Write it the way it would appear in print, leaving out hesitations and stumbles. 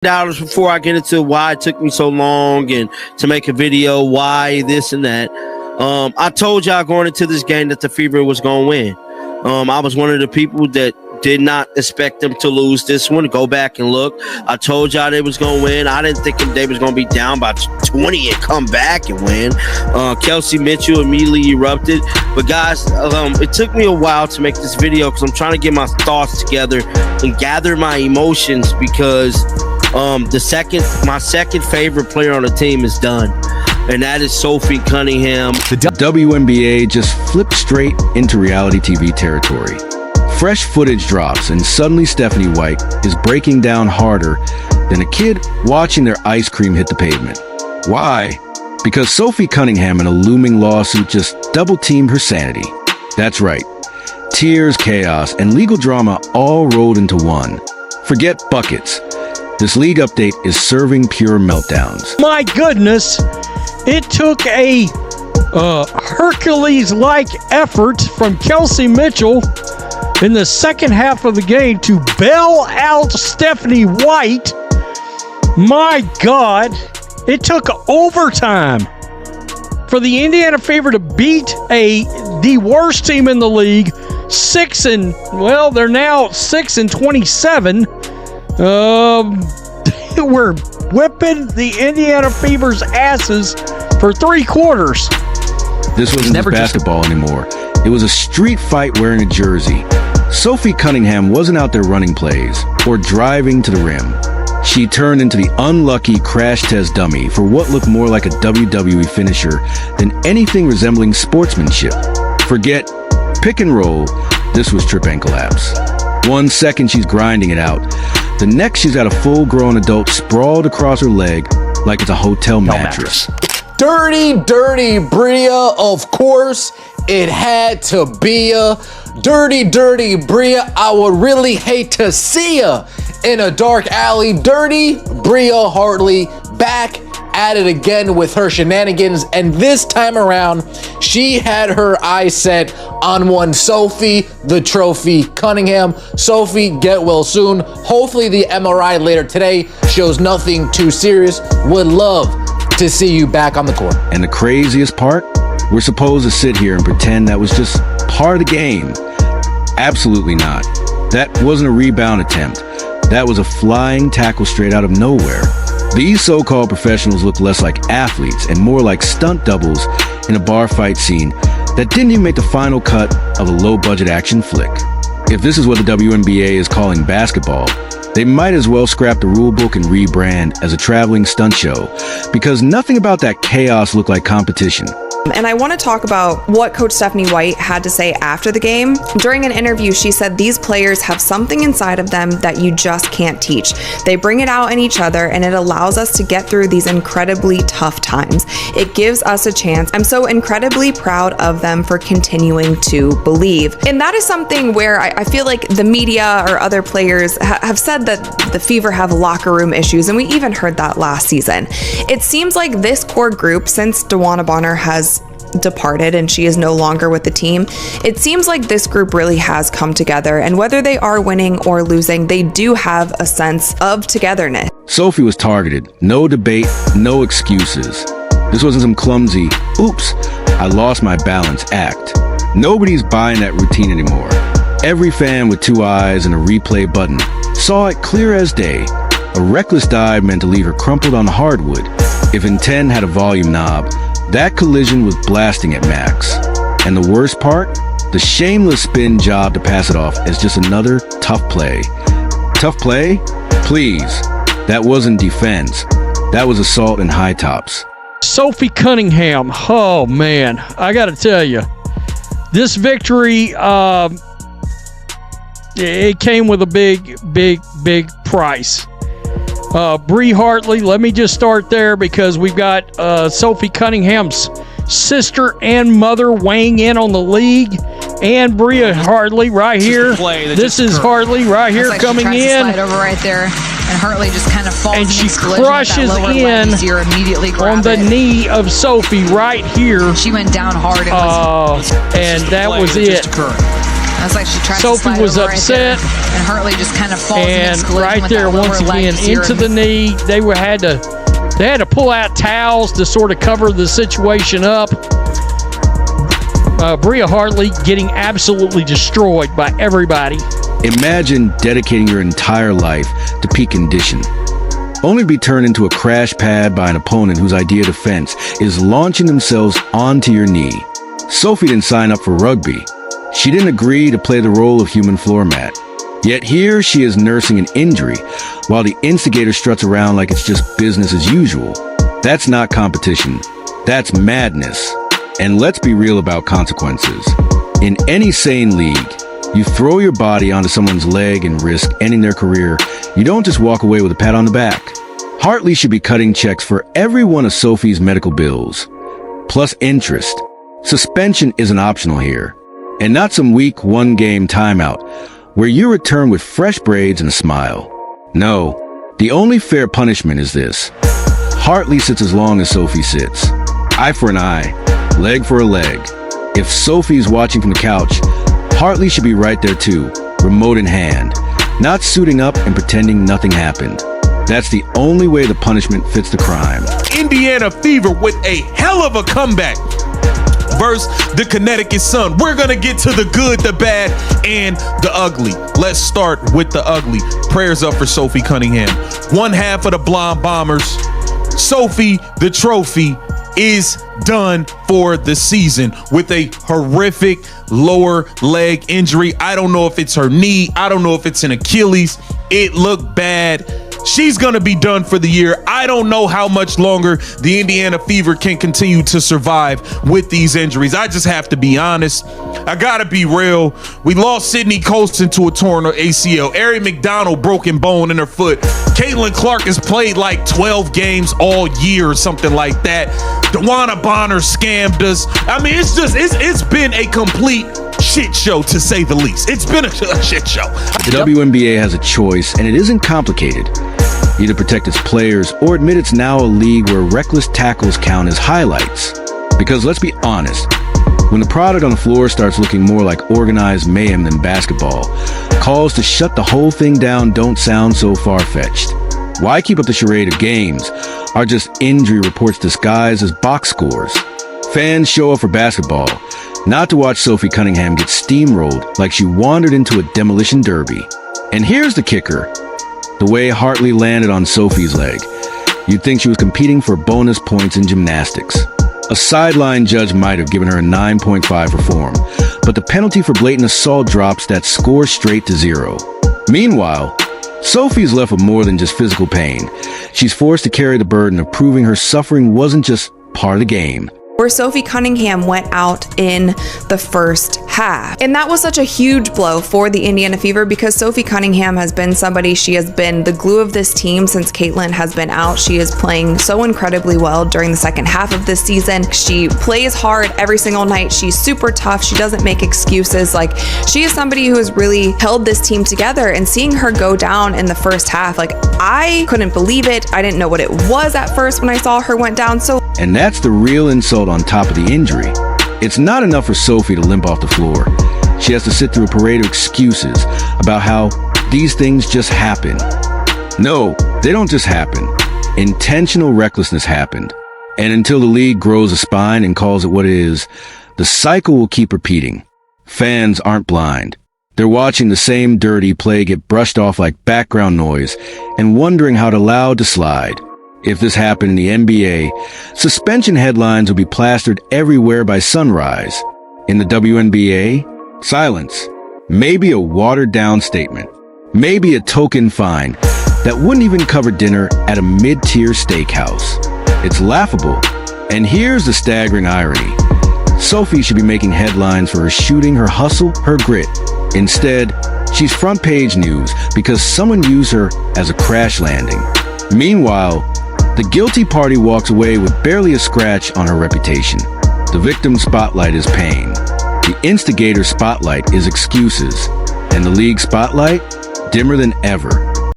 dollars before I get into why it took me so long and to make a video, why this and that. I told y'all going into this game that the Fever was going to win. I was one of the people that did not expect them to lose this one. Go back and look. I told y'all they was going to win. I didn't think they was going to be down by 20 and come back and win. Kelsey Mitchell immediately erupted. But guys, it took me a while to make this video because I'm trying to get my thoughts together and gather my emotions because my second favorite player on the team is done, and that is Sophie Cunningham. The WNBA just flipped straight into reality TV territory. Fresh footage drops, and suddenly Stephanie White is breaking down harder than a kid watching their ice cream hit the pavement. Why? Because Sophie Cunningham in a looming lawsuit just double-teamed her sanity. That's right. Tears, chaos, and legal drama all rolled into one. Forget buckets. This league update is serving pure meltdowns. My goodness, it took a Hercules-like effort from Kelsey Mitchell in the second half of the game to bail out Stephanie White. My God, it took overtime for the Indiana Fever to beat the worst team in the league, they're now 6-27. We're whipping the Indiana Fever's asses for 3 quarters. This wasn't just basketball anymore. It was a street fight wearing a jersey. Sophie Cunningham wasn't out there running plays or driving to the rim. She turned into the unlucky crash test dummy for what looked more like a WWE finisher than anything resembling sportsmanship. Forget pick and roll. This was trip and collapse. 1 second she's grinding it out. The next she's got a full-grown adult sprawled across her leg like it's a hotel mattress. Dirty, dirty Bria, of course. It had to be ya. Dirty, dirty Bria, I would really hate to see ya in a dark alley. Dirty Bria Hartley back at it again with her shenanigans, and this time around she had her eyes set on one Sophie the Trophy Cunningham. Sophie, get well soon. Hopefully the MRI later today shows nothing too serious. Would love to see you back on the court. And the craziest part, we're supposed to sit here and pretend that was just part of the game. Absolutely not. That wasn't a rebound attempt. That was a flying tackle straight out of nowhere. These so-called professionals look less like athletes and more like stunt doubles in a bar fight scene that didn't even make the final cut of a low-budget action flick. If this is what the WNBA is calling basketball, they might as well scrap the rulebook and rebrand as a traveling stunt show, because nothing about that chaos looked like competition. And I want to talk about what Coach Stephanie White had to say after the game. During an interview, she said these players have something inside of them that you just can't teach. They bring it out in each other, and it allows us to get through these incredibly tough times. It gives us a chance. I'm so incredibly proud of them for continuing to believe. And that is something where I feel like the media or other players have said that the Fever have locker room issues, and we even heard that last season. It seems like this core group, since DeWanna Bonner has departed and she is no longer with the team, it seems like this group really has come together, and whether they are winning or losing, they do have a sense of togetherness. Sophie was targeted. No debate, no excuses. This wasn't some clumsy, oops, I lost my balance act. Nobody's buying that routine anymore. Every fan with 2 eyes and a replay button saw it clear as day. A reckless dive meant to leave her crumpled on hardwood. If Intent had a volume knob, that collision was blasting at max. And the worst part? The shameless spin job to pass it off as just another tough play. Tough play? Please. That wasn't defense. That was assault and high tops. Sophie Cunningham, oh man, I got to tell you, this victory, it came with a big price. Bree Hartley, let me just start there because we've got Sophie Cunningham's sister and mother weighing in on the league, and Bria Hartley right here. This is Hartley right here coming in. Slide over right there, and Hartley just kind of falls and she in crushes in on the knee of Sophie right here. She went down hard. And that was it. That's like she tried to Sophie slide was over upset. right there, and Hartley just kind of falls in And its collision right with there, that once lower leg. again, You see her into the knee. They had to pull out towels to sort of cover the situation up. Bria Hartley getting absolutely destroyed by everybody. Imagine dedicating your entire life to peak condition, only to be turned into a crash pad by an opponent whose idea of defense is launching themselves onto your knee. Sophie didn't sign up for rugby. She didn't agree to play the role of human floor mat. Yet here she is nursing an injury, while the instigator struts around like it's just business as usual. That's not competition. That's madness. And let's be real about consequences. In any sane league, you throw your body onto someone's leg and risk ending their career. You don't just walk away with a pat on the back. Hartley should be cutting checks for every one of Sophie's medical bills, plus interest. Suspension isn't optional here, and not some weak one-game timeout where you return with fresh braids and a smile. No, the only fair punishment is this. Hartley sits as long as Sophie sits. Eye for an eye, leg for a leg. If Sophie's watching from the couch, Hartley should be right there too, remote in hand, not suiting up and pretending nothing happened. That's the only way the punishment fits the crime. Indiana Fever with a hell of a comeback versus the Connecticut Sun. We're gonna get to the good, the bad, and the ugly. Let's start with the ugly. Prayers up for Sophie Cunningham. One half of the Blonde Bombers. Sophie, the trophy, is done for the season with a horrific lower leg injury. I don't know if it's her knee. I don't know if it's an Achilles. It looked bad. She's going to be done for the year. I don't know how much longer the Indiana Fever can continue to survive with these injuries. I just have to be honest. I got to be real. We lost Sydney Colston to a torn ACL. Ari McDonald, broken bone in her foot. Caitlin Clark has played like 12 games all year or something like that. Dewana Bonner scammed us. I mean, it's been a complete shit show, to say the least. It's been a shit show. The WNBA has a choice, and it isn't complicated. Either protect its players or admit it's now a league where reckless tackles count as highlights. Because let's be honest, when the product on the floor starts looking more like organized mayhem than basketball, calls to shut the whole thing down don't sound so far-fetched. Why keep up the charade of games are just injury reports disguised as box scores. Fans show up for basketball, not to watch Sophie Cunningham get steamrolled like she wandered into a demolition derby. And here's the kicker. The way Hartley landed on Sophie's leg, you'd think she was competing for bonus points in gymnastics. A sideline judge might have given her a 9.5 for form, but the penalty for blatant assault drops that score straight to 0. Meanwhile, Sophie's left with more than just physical pain. She's forced to carry the burden of proving her suffering wasn't just part of the game. Where Sophie Cunningham went out in the first half. And that was such a huge blow for the Indiana Fever because Sophie Cunningham has been somebody, she has been the glue of this team since Caitlin has been out. She is playing so incredibly well during the second half of this season. She plays hard every single night. She's super tough. She doesn't make excuses. Like, she is somebody who has really held this team together, and seeing her go down in the first half, like, I couldn't believe it. I didn't know what it was at first when I saw her went down. And that's the real insult on top of the injury. It's not enough for Sophie to limp off the floor. She has to sit through a parade of excuses about how these things just happen. No, they don't just happen. Intentional recklessness happened. And until the league grows a spine and calls it what it is, the cycle will keep repeating. Fans aren't blind. They're watching the same dirty play get brushed off like background noise and wondering how it allowed to slide. If this happened in the NBA, suspension headlines would be plastered everywhere by sunrise. In the WNBA, silence. Maybe a watered-down statement. Maybe a token fine that wouldn't even cover dinner at a mid-tier steakhouse. It's laughable. And here's the staggering irony. Sophie should be making headlines for her shooting, her hustle, her grit. Instead, she's front-page news because someone used her as a crash landing. Meanwhile, the guilty party walks away with barely a scratch on her reputation. The victim's spotlight is pain. The instigator's spotlight is excuses. And the league's spotlight, dimmer than ever.